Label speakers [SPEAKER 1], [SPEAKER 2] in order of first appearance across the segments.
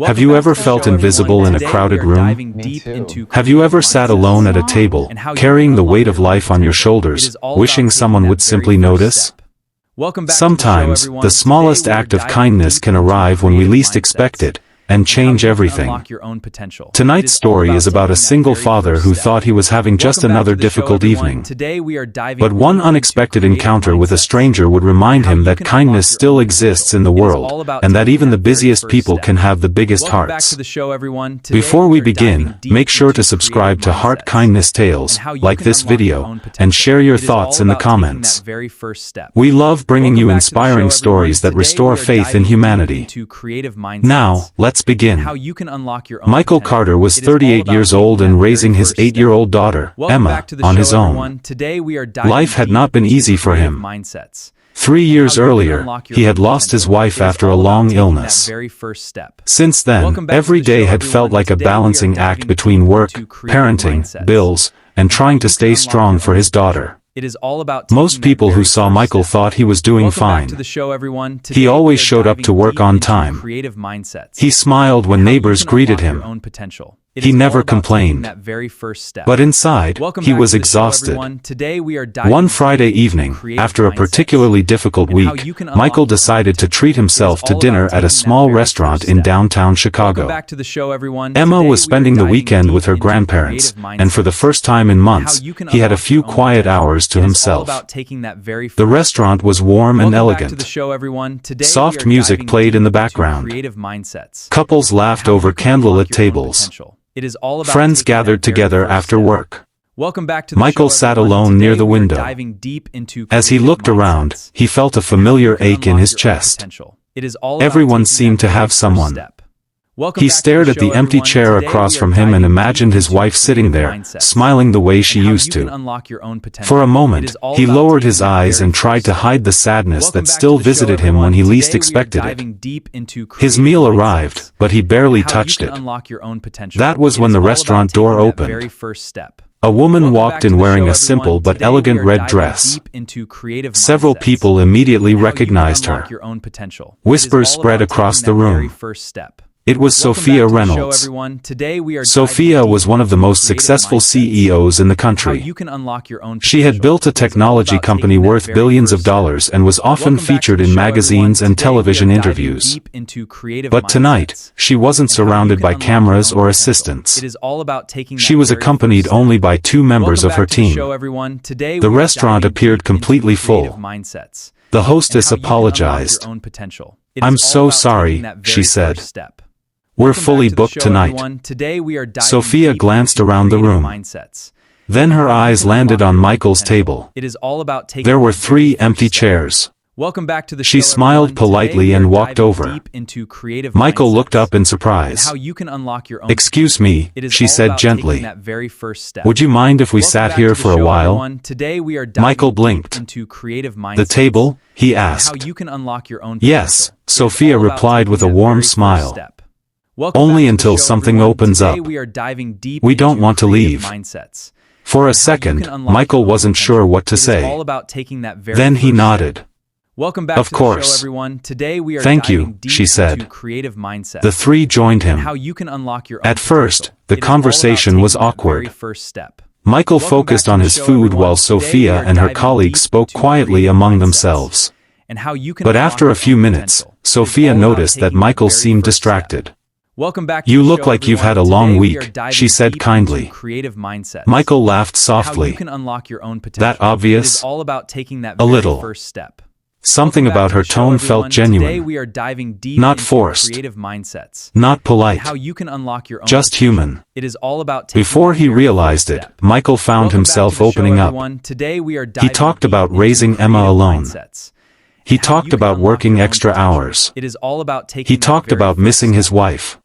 [SPEAKER 1] Have you ever felt invisible in a crowded room? Have you ever sat alone at a table, carrying the weight of life on your shoulders, wishing someone would simply notice? Sometimes, the smallest act of kindness can arrive when we least expect it, and change everything. Tonight's story is about a single father who thought he was having just another difficult evening. But one unexpected encounter with a stranger would remind him that kindness still exists in the world, and that even the busiest people can have the biggest hearts. Before we begin, make sure to subscribe to Heart Kindness Tales, like this video, and share your thoughts in the comments. We love bringing you inspiring stories that restore faith in humanity. Now, let's begin. Michael Carter was 38 years old and raising his 8-year-old daughter, Emma, on his own. Life had not been easy for him. 3 years earlier, he had lost his wife after a long illness. Since then, every day had felt like a balancing act between work, parenting, bills, and trying to stay strong for his daughter. Most people who saw Michael thought he was doing fine. He always showed up to work on time. He smiled when neighbors greeted him. He never complained. But inside, he was exhausted. One Friday evening, after a particularly difficult week, Michael decided to treat himself to dinner at a small restaurant in downtown Chicago. Emma was spending the weekend with her grandparents, and for the first time in months, he had a few quiet hours to himself. The restaurant was warm and elegant. Soft music played in the background. Couples laughed over candlelit tables. Friends gathered together after work. Michael sat alone near the window. As he looked around, he felt a familiar ache in his chest. Everyone seemed to have someone. He stared at the empty chair across from him and imagined his wife sitting there, smiling the way she used to. For a moment, he lowered his eyes and tried to hide the sadness that still visited him when he least expected it. His meal arrived, but he barely touched it. That was when the restaurant door opened. A woman walked in wearing a simple but elegant red dress. Several people immediately recognized her. Whispers spread across the room. It was Sophia Reynolds. Sophia was one of the most successful CEOs in the country. She had built a technology company worth billions of dollars and was often featured in magazines and television interviews. But tonight, she wasn't surrounded by cameras or assistants. She was accompanied only by 2 members of her team. The restaurant appeared completely full. The hostess apologized. "I'm so sorry," she said. "We're fully booked tonight." Sophia glanced around the room. Then her eyes landed on Michael's table. There were 3 empty chairs. She smiled politely and walked over. Michael looked up in surprise. "Excuse me," she said gently. "Would you mind if we sat here for a while?" Michael blinked. "The table?" he asked. "Yes," Sophia replied with a warm smile. "Only until something opens up. We don't want to leave." For a second, Michael wasn't sure what to say. Then he nodded. "Of course. Thank you," she said. The 3 joined him. At first, the conversation was awkward. Michael focused on his food while Sophia and her colleagues spoke quietly among themselves. But after a few minutes, Sophia noticed that Michael seemed distracted. "You look like you've had a long week," she said kindly. Michael laughed softly. "That obvious?" "A little." Something about her tone felt genuine. Not forced. Not polite. Just human. Before he realized it, Michael found himself opening up. He talked about raising Emma alone. He talked about working extra hours. He talked about missing his wife.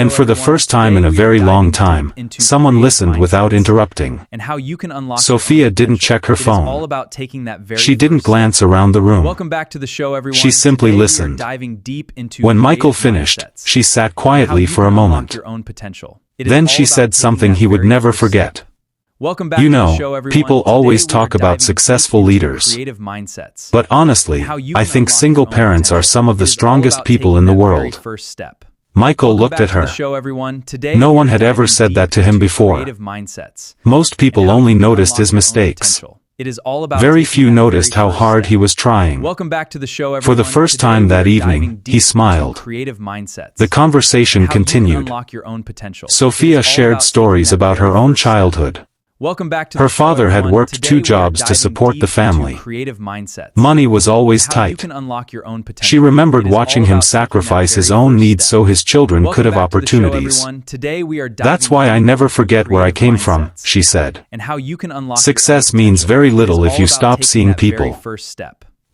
[SPEAKER 1] And for the first time in a very long time, someone listened without interrupting. Sophia didn't check her phone. She didn't glance around the room. She simply listened. When Michael finished, she sat quietly for a moment. Then she said something he would never forget. "You know, people always talk about successful leaders. But honestly, I think single parents are some of the strongest people in the world." Michael looked at her. No one had ever said that to him before. Most people only noticed his mistakes. Very few noticed how hard he was trying. For the first time that evening, he smiled. The conversation continued. Sophia shared stories about her own childhood. Her father had worked 2 jobs to support the family. Money was always tight. She remembered watching him sacrifice his own needs so his children could have opportunities. That's why I never forget where I came from, she said. Success means very little if you stop seeing people.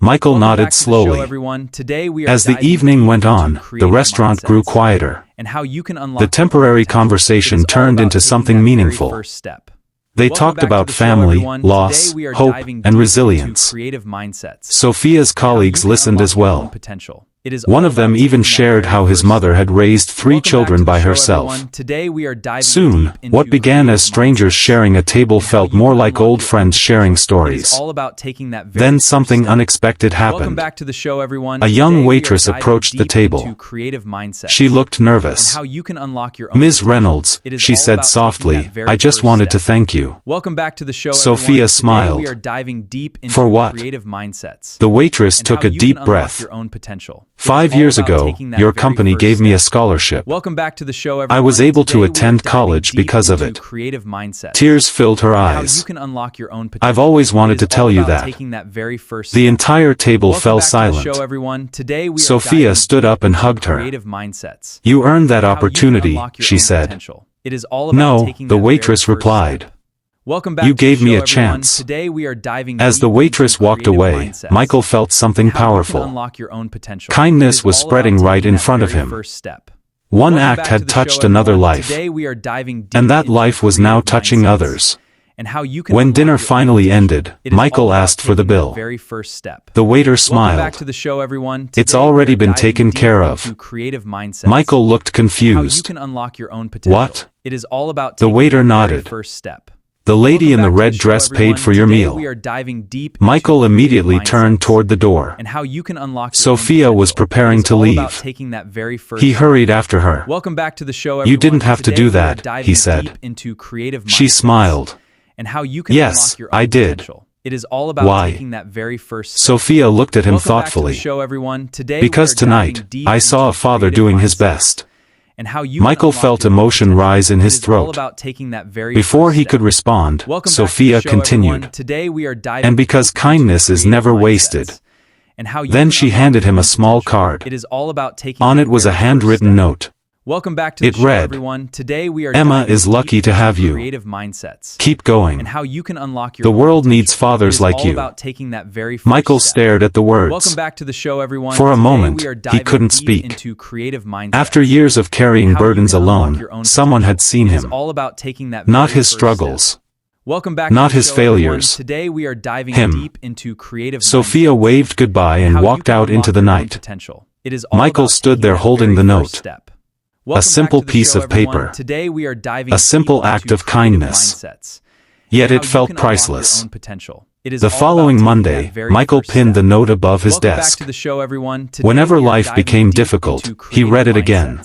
[SPEAKER 1] Michael nodded slowly. As the evening went on, the restaurant grew quieter. The temporary conversation turned into something meaningful. They talked about family, loss, hope, and resilience. Sophia's colleagues listened as well. One of them even shared how his mother had raised 3 children by herself. Soon, what began as strangers sharing a table felt more like old friends sharing stories. Then something unexpected happened. A young waitress approached the table. She looked nervous. "Ms. Reynolds," she said softly, "I just wanted to thank you." Sophia smiled. "For what?" The waitress took a deep breath. "5 years ago, your company gave me a scholarship. I was able to attend college because of it." Tears filled her eyes. "I've always wanted to tell you that." The entire table fell silent. Sophia stood up and hugged her. "You earned that opportunity," she said. "No," the waitress replied. "You gave me a chance." As the waitress walked away, Michael felt something powerful. Kindness was spreading right in front of him. One act had touched another life, and that life was now touching others. When dinner finally ended, Michael asked for the bill. The waiter smiled. "It's already been taken care of." Michael looked confused. "What?" The waiter nodded. "The lady in the red dress paid for your meal." Michael immediately turned toward the door. Sophia was preparing to leave. He hurried after her. "You didn't have to do that," he said. She smiled. "Yes, I did." "Why?" Sophia looked at him thoughtfully. "Because tonight, I saw a father doing his best." Michael felt emotion rise in his throat. Before he could respond, Sophia continued. "And because kindness is never wasted." Then she handed him a small card. On it was a handwritten note. It read, "Emma is lucky to have you. Keep going. The world needs fathers like you." Michael stared at the words. For a moment, he couldn't speak. After years of carrying burdens alone, someone had seen him. Not his struggles. Not his failures. Him. Sophia waved goodbye and walked out into the night. Michael stood there holding the note. A simple piece of paper. A simple act of kindness. Yet it felt priceless. The following Monday, Michael pinned the note above his desk. Whenever life became difficult, he read it again.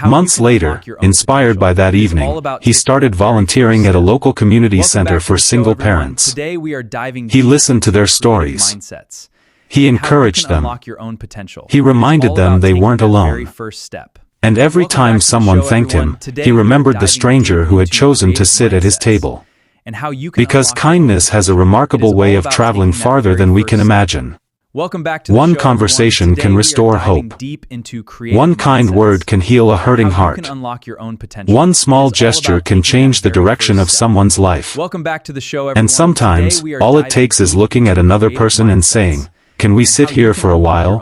[SPEAKER 1] Months later, inspired by that evening, he started volunteering at a local community center for single parents. He listened to their stories. He encouraged them. He reminded them they weren't alone. And every time someone thanked him, he remembered the stranger who had chosen to sit at his table. Because kindness has a remarkable way of traveling farther than we can imagine. One conversation can restore hope. One kind word can heal a hurting heart. One small gesture can change the direction of someone's life. And sometimes, all it takes is looking at another person and saying, "Can we sit here for a while?"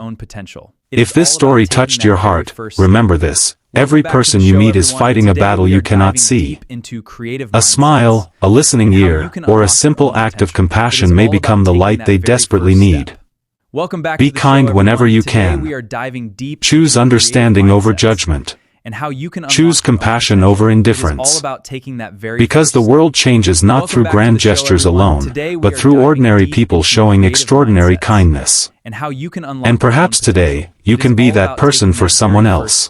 [SPEAKER 1] If this story touched your heart, remember this. Every person you meet is fighting a battle you cannot see. A smile, a listening ear, or a simple act of compassion may become the light they desperately need. Be kind whenever you can. Choose understanding over judgment. Choose compassion over indifference. Because the world changes not through grand gestures alone, but through ordinary people showing extraordinary kindness. And perhaps today, you can be that person for someone else.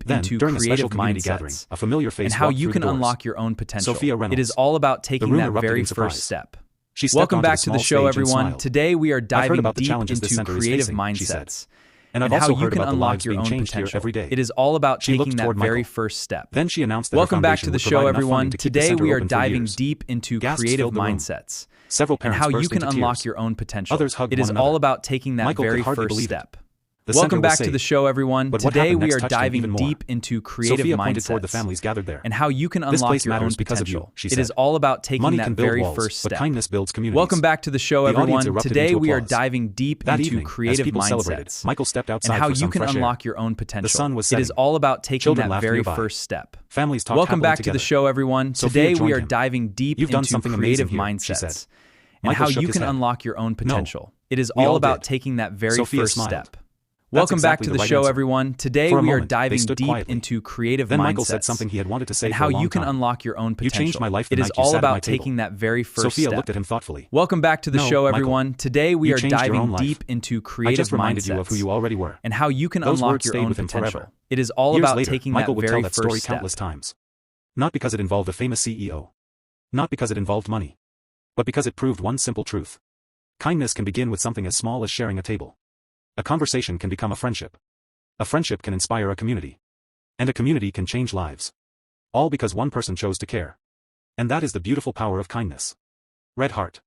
[SPEAKER 2] deep
[SPEAKER 1] Then,
[SPEAKER 2] into
[SPEAKER 1] during a special
[SPEAKER 2] creative
[SPEAKER 1] community gathering,
[SPEAKER 2] mindsets
[SPEAKER 1] a familiar face
[SPEAKER 2] and how
[SPEAKER 1] walked
[SPEAKER 2] you
[SPEAKER 1] through
[SPEAKER 2] can
[SPEAKER 1] the doors.
[SPEAKER 2] unlock your own potential.
[SPEAKER 1] Sophia Reynolds.
[SPEAKER 2] It is all about
[SPEAKER 1] The
[SPEAKER 2] taking
[SPEAKER 1] room
[SPEAKER 2] that
[SPEAKER 1] erupted
[SPEAKER 2] very
[SPEAKER 1] in surprise.
[SPEAKER 2] first step.
[SPEAKER 1] She stepped
[SPEAKER 2] Welcome
[SPEAKER 1] onto
[SPEAKER 2] back to
[SPEAKER 1] small
[SPEAKER 2] the show,
[SPEAKER 1] stage and
[SPEAKER 2] everyone.
[SPEAKER 1] smiled.
[SPEAKER 2] Today we are
[SPEAKER 1] I've heard
[SPEAKER 2] diving
[SPEAKER 1] about the
[SPEAKER 2] deep
[SPEAKER 1] challenges this
[SPEAKER 2] into
[SPEAKER 1] center is
[SPEAKER 2] creative
[SPEAKER 1] facing, she said.
[SPEAKER 2] mindsets
[SPEAKER 1] And I've
[SPEAKER 2] and how
[SPEAKER 1] also
[SPEAKER 2] you
[SPEAKER 1] heard
[SPEAKER 2] can
[SPEAKER 1] about the
[SPEAKER 2] unlock
[SPEAKER 1] lives
[SPEAKER 2] your
[SPEAKER 1] being
[SPEAKER 2] own
[SPEAKER 1] changed here
[SPEAKER 2] potential.
[SPEAKER 1] every day.
[SPEAKER 2] It is all about
[SPEAKER 1] She looked
[SPEAKER 2] taking that
[SPEAKER 1] toward
[SPEAKER 2] very
[SPEAKER 1] Michael.
[SPEAKER 2] first step.
[SPEAKER 1] Then she announced that
[SPEAKER 2] Welcome
[SPEAKER 1] her
[SPEAKER 2] back
[SPEAKER 1] foundation
[SPEAKER 2] to the
[SPEAKER 1] would
[SPEAKER 2] show,
[SPEAKER 1] provide enough
[SPEAKER 2] everyone.
[SPEAKER 1] funding to keep the
[SPEAKER 2] Today
[SPEAKER 1] center
[SPEAKER 2] we are
[SPEAKER 1] open for
[SPEAKER 2] diving
[SPEAKER 1] years.
[SPEAKER 2] deep into
[SPEAKER 1] Gasps
[SPEAKER 2] creative
[SPEAKER 1] filled the room.
[SPEAKER 2] mindsets
[SPEAKER 1] Several
[SPEAKER 2] and
[SPEAKER 1] parents
[SPEAKER 2] how you
[SPEAKER 1] burst
[SPEAKER 2] can
[SPEAKER 1] into
[SPEAKER 2] unlock
[SPEAKER 1] tears.
[SPEAKER 2] your own potential.
[SPEAKER 1] Others hugged
[SPEAKER 2] It is
[SPEAKER 1] one
[SPEAKER 2] all
[SPEAKER 1] another.
[SPEAKER 2] about taking that
[SPEAKER 1] Michael
[SPEAKER 2] very
[SPEAKER 1] could hardly
[SPEAKER 2] first
[SPEAKER 1] believe it.
[SPEAKER 2] step.
[SPEAKER 1] The
[SPEAKER 2] Welcome
[SPEAKER 1] center was
[SPEAKER 2] back to
[SPEAKER 1] saved.
[SPEAKER 2] the show, everyone.
[SPEAKER 1] But what
[SPEAKER 2] Today
[SPEAKER 1] happened
[SPEAKER 2] we
[SPEAKER 1] next
[SPEAKER 2] are
[SPEAKER 1] touched him
[SPEAKER 2] diving
[SPEAKER 1] even more.
[SPEAKER 2] deep into creative
[SPEAKER 1] Sophia pointed toward the
[SPEAKER 2] mindsets
[SPEAKER 1] families gathered there.
[SPEAKER 2] and how you can
[SPEAKER 1] This
[SPEAKER 2] unlock
[SPEAKER 1] place
[SPEAKER 2] your own
[SPEAKER 1] matters because of you,
[SPEAKER 2] potential.
[SPEAKER 1] she
[SPEAKER 2] It is
[SPEAKER 1] said.
[SPEAKER 2] all about taking
[SPEAKER 1] Money
[SPEAKER 2] that
[SPEAKER 1] can build
[SPEAKER 2] very
[SPEAKER 1] walls,
[SPEAKER 2] first
[SPEAKER 1] but
[SPEAKER 2] step.
[SPEAKER 1] kindness builds communities.
[SPEAKER 2] Welcome back to the show,
[SPEAKER 1] The
[SPEAKER 2] everyone.
[SPEAKER 1] audience erupted
[SPEAKER 2] Today
[SPEAKER 1] into
[SPEAKER 2] we are
[SPEAKER 1] applause.
[SPEAKER 2] diving deep
[SPEAKER 1] That
[SPEAKER 2] into
[SPEAKER 1] evening, as
[SPEAKER 2] creative
[SPEAKER 1] people celebrated,
[SPEAKER 2] mindsets
[SPEAKER 1] Michael stepped outside
[SPEAKER 2] and how
[SPEAKER 1] for
[SPEAKER 2] you
[SPEAKER 1] some
[SPEAKER 2] can
[SPEAKER 1] fresh air.
[SPEAKER 2] unlock your own potential.
[SPEAKER 1] sun was
[SPEAKER 2] It is
[SPEAKER 1] setting.
[SPEAKER 2] all about taking
[SPEAKER 1] Children
[SPEAKER 2] that
[SPEAKER 1] laughed
[SPEAKER 2] very
[SPEAKER 1] nearby.
[SPEAKER 2] first step.
[SPEAKER 1] Families talked
[SPEAKER 2] Welcome
[SPEAKER 1] happily
[SPEAKER 2] back to
[SPEAKER 1] together.
[SPEAKER 2] the show, everyone.
[SPEAKER 1] Sophia
[SPEAKER 2] Today we
[SPEAKER 1] joined
[SPEAKER 2] are
[SPEAKER 1] him.
[SPEAKER 2] diving deep
[SPEAKER 1] You've done
[SPEAKER 2] into
[SPEAKER 1] something
[SPEAKER 2] creative
[SPEAKER 1] amazing here, she said.
[SPEAKER 2] mindsets and
[SPEAKER 1] Michael
[SPEAKER 2] how
[SPEAKER 1] shook
[SPEAKER 2] you
[SPEAKER 1] his
[SPEAKER 2] can
[SPEAKER 1] head.
[SPEAKER 2] unlock your own potential. It is
[SPEAKER 1] We
[SPEAKER 2] all
[SPEAKER 1] all
[SPEAKER 2] about
[SPEAKER 1] did.
[SPEAKER 2] taking that very
[SPEAKER 1] Sophia
[SPEAKER 2] first
[SPEAKER 1] smiled.
[SPEAKER 2] step.
[SPEAKER 1] That's
[SPEAKER 2] Welcome back
[SPEAKER 1] exactly
[SPEAKER 2] to
[SPEAKER 1] the
[SPEAKER 2] the
[SPEAKER 1] right
[SPEAKER 2] show,
[SPEAKER 1] answer.
[SPEAKER 2] everyone. Today
[SPEAKER 1] For a
[SPEAKER 2] we are
[SPEAKER 1] moment, they
[SPEAKER 2] diving
[SPEAKER 1] stood
[SPEAKER 2] deep
[SPEAKER 1] quietly.
[SPEAKER 2] into creative
[SPEAKER 1] Then
[SPEAKER 2] mindsets
[SPEAKER 1] Michael said something he had wanted to say
[SPEAKER 2] and
[SPEAKER 1] for
[SPEAKER 2] how
[SPEAKER 1] a long
[SPEAKER 2] you can
[SPEAKER 1] time.
[SPEAKER 2] unlock your own
[SPEAKER 1] You
[SPEAKER 2] potential.
[SPEAKER 1] changed my life the
[SPEAKER 2] It is
[SPEAKER 1] night you
[SPEAKER 2] all
[SPEAKER 1] sat at my
[SPEAKER 2] about
[SPEAKER 1] table.
[SPEAKER 2] taking that very first
[SPEAKER 1] Sophia
[SPEAKER 2] step.
[SPEAKER 1] looked at him thoughtfully.
[SPEAKER 2] Welcome back to the
[SPEAKER 1] No,
[SPEAKER 2] show,
[SPEAKER 1] Michael.
[SPEAKER 2] everyone. Today we
[SPEAKER 1] You
[SPEAKER 2] are
[SPEAKER 1] changed your
[SPEAKER 2] diving
[SPEAKER 1] own life.
[SPEAKER 2] deep into
[SPEAKER 1] I
[SPEAKER 2] creative
[SPEAKER 1] just reminded
[SPEAKER 2] mindsets
[SPEAKER 1] you of who you already were.
[SPEAKER 2] and how you can
[SPEAKER 1] Those
[SPEAKER 2] unlock
[SPEAKER 1] words
[SPEAKER 2] your
[SPEAKER 1] stayed
[SPEAKER 2] own
[SPEAKER 1] with him
[SPEAKER 2] potential.
[SPEAKER 1] forever.
[SPEAKER 2] It is all
[SPEAKER 1] Years
[SPEAKER 2] about
[SPEAKER 1] later,
[SPEAKER 2] taking
[SPEAKER 1] Michael
[SPEAKER 2] that
[SPEAKER 1] would
[SPEAKER 2] very
[SPEAKER 1] tell that story
[SPEAKER 2] first step.
[SPEAKER 1] countless times. Not because it involved a famous CEO. Not because it involved money. But because it proved one simple truth. Kindness can begin with something as small as sharing a table. A conversation can become a friendship. A friendship can inspire a community. And a community can change lives. All because one person chose to care. And that is the beautiful power of kindness. Red Heart.